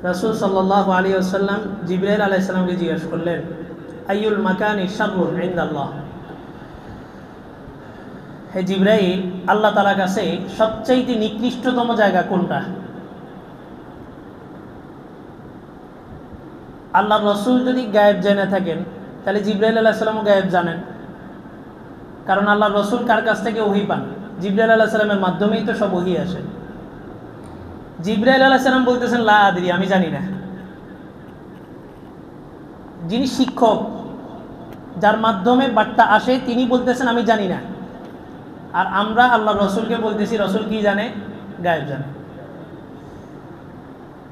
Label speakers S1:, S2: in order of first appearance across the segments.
S1: রাসূল সাল্লাল্লাহু আলাইহি ওয়াসাল্লাম জিবরাইল আলাইহিস সালামকে জিজ্ঞেস করলেন, আইয়ুল মাকানি শাররুন ইনদাল্লাহ, হে জিবরাইল, আল্লাহ তাআলার কাছে সবচেয়ে নিকৃষ্টতম জায়গা কোনটা? আল্লাহর রাসূল যদি গায়েব জেনে থাকেন তাহলে জিবরাইল আলাইহিস সালামও গায়েব জানেন, কারণ আল্লাহর রাসূল কার কাছ থেকে ওহী পান? জিবরাইল আলাইহিস সালামের মাধ্যমেই তো সব ওহী আসে। জিবরাইল আলাইহিস সালাম বলতেছেন লা আদরি, আমি জানি না। যিনি শিক্ষক, যার মাধ্যমে বার্তা আসে, তিনি বলতেছেন আমি জানি না। আর আমরা আল্লাহর রাসূলকে বলতেছি রাসূল কি জানে? গায়েব জানে।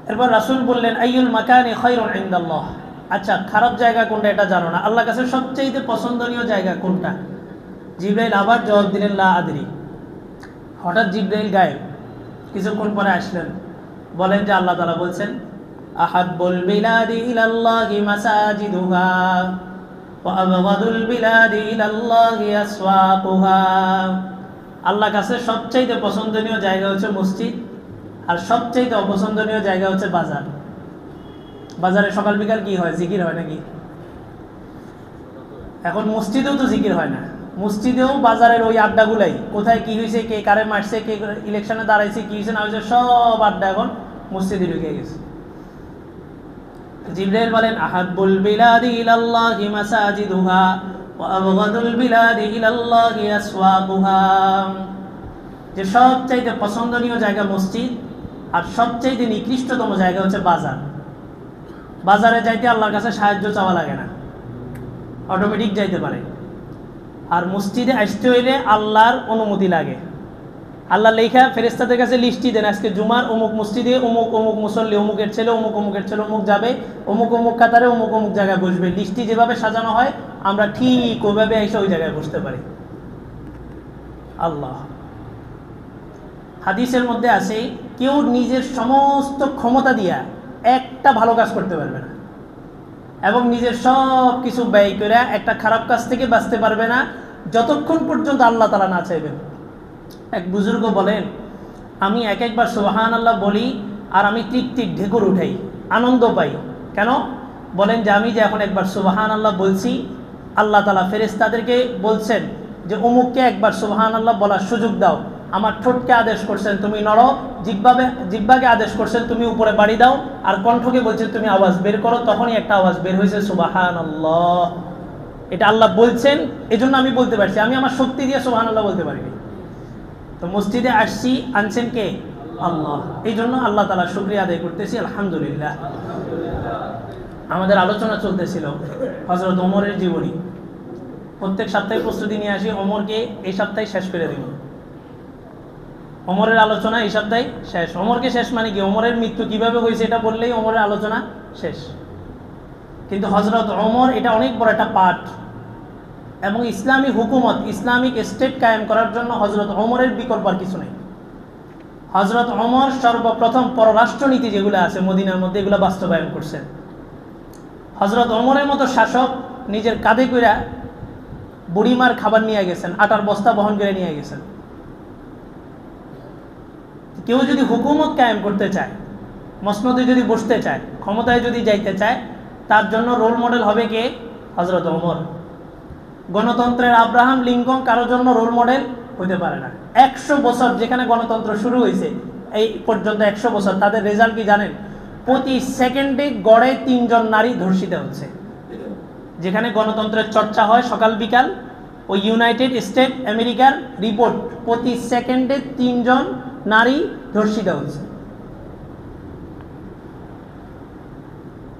S1: এরপর রাসূল বললেন, আইয়ুল মাকানি খায়রুন ইনদাল্লাহ, আচ্ছা খারাপ জায়গা কোনটা এটা জানো না, আল্লাহর কাছে সবচেয়ে পছন্দনীয় জায়গা কোনটা? জিবরাইল আবার জবাব দিলেন লা আদরি। হঠাৎ জিবরাইল গায়েব, কিছুক্ষণ পরে আসলেন, বলেন যে আল্লাহ তাআলা বলছেন, আহাব্বুল বিলাদি ইলাল্লাহি মাসাজিদুহা ওয়া আবগাদুল বিলাদি ইলাল্লাহি আসওয়াকুহা। আল্লাহর কাছে সবচেয়ে পছন্দনীয় জায়গা হচ্ছে মসজিদ, আর সবচেয়ে অপছন্দনীয় জায়গা হচ্ছে বাজার। বাজারে সকাল বিকাল কি হয়? জিকির হয় নাকি? এখন মসজিদেও তো জিকির হয় না, মসজিদেও বাজারের ওই আড্ডাগুলাই, কোথায় কি হয়েছে, কে কারে মারছে, কে ইলেকশনে দাঁড়াইছে, কি হয়েছে না হয়েছে, সব আড্ডা এখন মসজিদে ঢুকে গেছে। জিবরাইল বলেন, আহাব্বুল বিলাদি ইলাল্লাহি মাসাজিদুহা ওয়া আবগাদুল বিলাদি ইলাল্লাহি আসওয়াকুহা, যে সবচাইতে পছন্দনীয় জায়গা মসজিদ, আর সবচাইতে নিকৃষ্টতম জায়গা হচ্ছে বাজার। বাজারে যাইতে আল্লাহর কাছে সাহায্য চাওয়া লাগে না, অটোমেটিক যাইতে পারে। আর মসজিদে আসতে হইলে আল্লাহর অনুমতি লাগে। আল্লাহ লেখা ফেরেশতাদের কাছে লিস্টই দেন, আজকে জুমার অমুক মসজিদে অমুক অমুক মুসল্লি, অমুকের ছেলে অমুক অমুকের ছেলে অমুক যাবে, অমুক অমুক কাতারে অমুক অমুক জায়গায় বসবে। লিস্টটি যেভাবে সাজানো হয় আমরা ঠিক ওইভাবে এসে ওই জায়গায় বসতে পারি। আল্লাহ হাদিসের মধ্যে আছে, কেউ নিজের সমস্ত ক্ষমতা দিয়া একটা ভালো কাজ করতে পারবে না, এবং নিজের সব কিছু ব্যয় করে একটা খারাপ কাজ থেকে বাঁচতে পারবে না যতক্ষণ পর্যন্ত আল্লাহ তাআলা না চাইবেন। এক বুজুর্গ বলেন, আমি একবার সুবহানাল্লাহ বলি আর আমি তৃপ্তির ঢেকুর উঠাই, আনন্দ পাই। কেন? বলেন যে আমি যে এখন একবার সুবহানাল্লাহ বলছি, আল্লাহ তাআলা ফেরেশতাদেরকে বলছেন যে অমুককে একবার সুবহানাল্লাহ বলার সুযোগ দাও। আমার ঠোঁটকে আদেশ করছেন তুমি নড়ো, জিহ্বাকে আদেশ করছেন তুমি উপরে বাড়ি দাও, আর কণ্ঠকে বলছেন তুমি আওয়াজ বের করো। তখনই একটা আওয়াজ বের হয়েছে, সুবহানাল্লাহ। এটা আল্লাহ বলছেন, এজন্য আমি বলতে পারছি, আমি আমার শক্তি দিয়ে সুবহানাল্লাহ বলতে পারিনি। তো মসজিদে আসছি, আনছেন কে? আল্লাহ। এই জন্য আল্লাহ তাআলার শুকরিয়া আদায় করতেছি, আলহামদুলিল্লাহ। আমাদের আলোচনা চলতেছিল হযরত ওমরের জীবনী। প্রত্যেক সপ্তাহে প্রস্তুতি নিয়ে আসি, ওমরকে এই সপ্তাহে শেষ করে দিব। ওমরের আলোচনা এই সপ্তাহে শেষ। ওমরকে শেষ মানে কি? ওমরের মৃত্যু কিভাবে হয়েছে এটা বললেই ওমরের আলোচনা শেষ। কিন্তু হযরত ওমর এটা অনেক বড় একটা পাঠ, এবং ইসলামী হুকুমত, ইসলামিক স্টেট কায়েম করার জন্য হযরত ওমরের বিকল্প আর কিছু নেই। হযরত ওমর সর্বপ্রথম পররাষ্ট্রনীতি যেগুলো আছে মদিনার মধ্যে, এগুলো বাস্তবায়ন করছেন। হযরত ওমরের মতো শাসক নিজের কাঁধে কইরা বুড়িমার খাবার নিয়ে গেছেন, আটার বস্তা বহন করে নিয়ে গেছেন। কেউ যদি হুকুমত কায়েম করতে চায়, মসনদে যদি বসতে চায়, ক্ষমতায় যদি যাইতে চায়, তার জন্য রোল মডেল হবে কে? হযরত ওমর। গণতন্ত্রের আব্রাহাম লিঙ্কন কারোর জন্য রোল মডেল হতে পারে না। 100 বছর যেখানে গণতন্ত্র শুরু হয়েছে এই পর্যন্ত 100 বছর, তাদের রেজাল্ট কি জানেন? প্রতি সেকেন্ডে গড়ে 3 জন নারী ধর্ষিত হচ্ছে। যেখানে গণতন্ত্রের চর্চা হয় সকাল বিকাল, ওই ইউনাইটেড স্টেট আমেরিকার রিপোর্ট, প্রতি সেকেন্ডে 3 জন নারী ধর্ষিত হচ্ছে।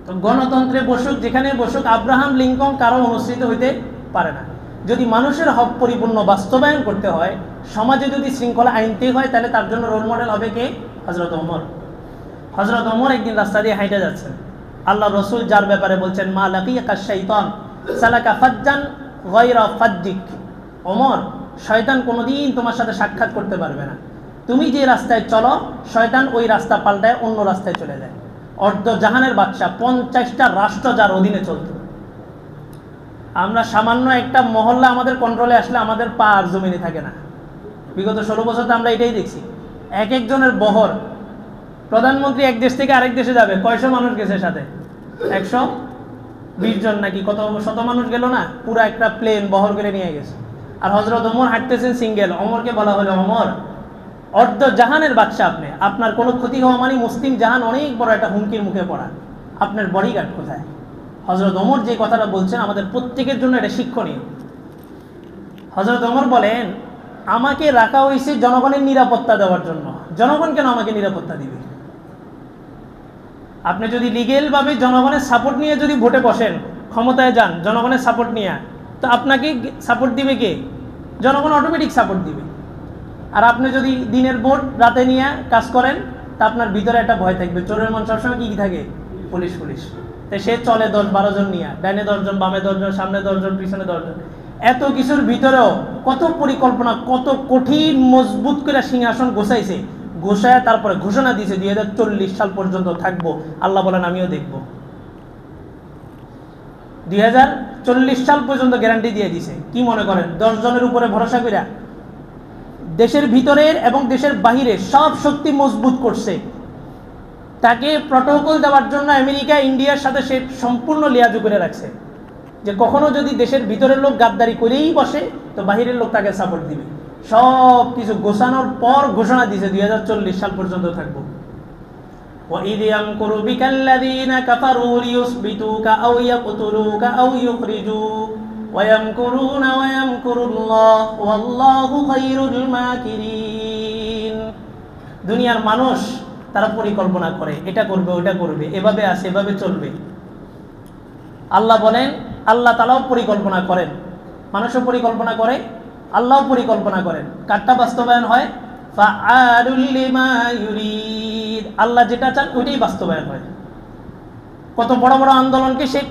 S1: তো গণতন্ত্রে বসুক, যেখানে বসুক, আব্রাহাম লিঙ্কন কারো অনুসৃত হইতে পারে না। যদি মানুষের হক পরিপূর্ণ বাস্তবায়ন করতে হয়, সমাজে যদি শৃঙ্খলা আনতে হয়, তাহলে তার জন্য রোল মডেল হবে কে? হযরত ওমর। হযরত ওমর একদিন রাস্তা দিয়ে হাঁটে যাচ্ছেন, আল্লাহ রাসূল যার ব্যাপারে বলছেন, মা লাকিয়াকা শাইতান সালাকা ফাজ্জান গায়রা ফাজ্জিক। ওমর, শয়তান কোনোদিন তোমার সাথে সাক্ষাৎ করতে পারবে না। তুমি যে রাস্তায় চলো, শয়তান ওই রাস্তা পাল্টায় অন্য রাস্তায় চলে যায়। অর্ধ জাহানের বাদশা, 50টা রাষ্ট্র যার অধীনে চলত। আমরা সামান্য একটা মহল্লা আমাদের কন্ট্রোলে আসলে আমাদের পা আর জমিনে থাকে না। বিগত 16 বছর আমরা এটাই দেখছি। এক একজনের বহর প্রধানমন্ত্রী এক দেশ থেকে আরেক দেশে যাবে, কয়শো মানুষ গেছে সাথে? 120 জন নাকি কত শত মানুষ গেল না, পুরো একটা প্লেন বহর করে নিয়ে গেছে। আর হযরত ওমর হাঁটতেছেন সিঙ্গেল। ওমরকে বলা হলো, ওমর অর্ধ জাহানের বাদশা আপনি, আপনার কোনো ক্ষতি হওয়া মানে মুসলিম জাহান অনেক বড় একটা হুমকির মুখে পড়া, আপনার বডিগার্ড কোথায়? হযরত ওমর যে কথাটা বলছেন আমাদের প্রত্যেকের জন্য এটা শিক্ষণীয়। হযরত ওমর বলেন, আমাকে রাখা হয়েছে জনগণের নিরাপত্তা দেওয়ার জন্য। জনগণ কেন আমাকে নিরাপত্তা দিবে? আপনি যদি লিগেল ভাবে জনগণের সাপোর্ট নিয়ে যদি ভোটে বসেন, ক্ষমতায় যান জনগণের সাপোর্ট নিয়ে, তো আপনাকে সাপোর্ট দিবে কে? জনগণ অটোমেটিক সাপোর্ট দিবে। আর আপনি যদি দিনের ভোট রাতে নিয়ে কাজ করেন, তা আপনার ভিতরে একটা ভয় থাকবে। চোরের মন সবসময় কি থাকে? Police police. তো সে চলে 10-12 জন নিয়ে, ডাইনে 10 জন, বামে 10 জন, সামনে 10 জন, পিছনে 10 জন। এত কিছুর ভিতরেও কত পরিকল্পনা, কত কঠিন মজবুত করে সিংহাসন গোছাইছে, গোছায় তারপরে ঘোষণা দিয়েছে 2040 সাল পর্যন্ত থাকবো। আল্লাহ বলেন আমিও দেখব। 2040 সাল পর্যন্ত গ্যারান্টি দিয়ে দিছে। কি মনে করেন 10 জনের উপরে ভরসা কইরা? দেশের ভিতরের এবং দেশের বাহিরে সব শক্তি মজবুত করছে। তাকে প্রটোকল দেওয়ার জন্য আমেরিকা ইন্ডিয়ার সাথে সে সম্পূর্ণ লিয়াজু করে রাখছে, যে কখনো যদি দেশের ভিতরের লোক গাদ্দারি করেই বসে, তো বাহিরের লোক তাকে সাপোর্ট দিবে। সব কিছু গোছানোর পর ঘোষণা দিয়েছে 2040 সাল পর্যন্ত থাকবো। وَإِذْ يَمْكُرُ بِكَ الَّذِينَ كَفَرُوا لِيُثْبِتُوكَ أَوْ يَقْتُلُوكَ أَوْ يُخْرِجُوكَ وَيَمْكُرُونَ وَيَمْكُرُ اللَّهُ وَاللَّهُ خَيْرُ الْمَاكِرِينَ। দুনিয়ার মানুষ তারা পরিকল্পনা করে, এটা করবে ওটা করবে, এভাবে আসে এভাবে চলবে। আল্লাহ বলেন আল্লাহ তাআলাও পরিকল্পনা করেন, মানুষও পরিকল্পনা করে, আল্লাহও পরিকল্পনা করেন। কারটা বাস্তবায়ন হয়? ফাআলুল লিমা ইউরিদ। আল্লাহ যেটা চান ওইটাই বাস্তবায়ন হয়। কত বড় বড় আন্দোলনকে সে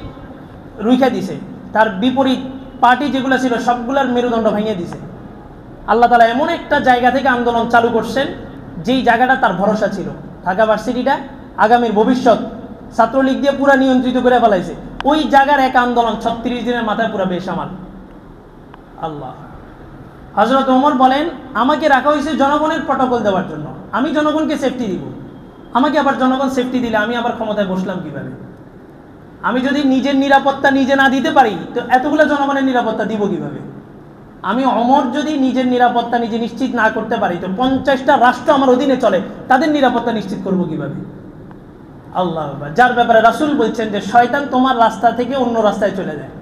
S1: রুইখা দিছে, তার বিপরীত পার্টি যেগুলো ছিল সবগুলোর মেরুদণ্ড ভেঙে দিছে। আল্লাহ তাআলা এমন একটা জায়গা থেকে আন্দোলন চালু করছেন, যেই জায়গাটা তার ভরসা ছিল। ঢাকা ভার্সিটিটা আগামীর ভবিষ্যৎ ছাত্রলীগ দিয়ে পুরা নিয়ন্ত্রিত করে ফেলাইছে। ওই জায়গার এক আন্দোলন 36 দিনের মাথায় পুরা বেসামাল। আল্লাহ। হযরত ওমর বলেন, আমাকে রাখা হয়েছে জনগণের প্রটোকল দেওয়ার জন্য, আমি জনগণকে সেফটি দিব। আমাকে আবার জনগণ সেফটি দিলে আমি আবার ক্ষমতায় বসলাম কিভাবে? আমি যদি নিজের নিরাপত্তা নিজে না দিতে পারি, তো এতগুলো জনগণের নিরাপত্তা দিব কিভাবে? আমি ওমর যদি নিজের নিরাপত্তা নিজে নিশ্চিত না করতে পারি, তো 50টা রাষ্ট্র আমার অধীনে চলে, তাদের নিরাপত্তা নিশ্চিত করব কিভাবে? আল্লাহ। যার ব্যাপারে রাসূল বলছেন যে শয়তান তোমার রাস্তা থেকে অন্য রাস্তায় চলে যায়।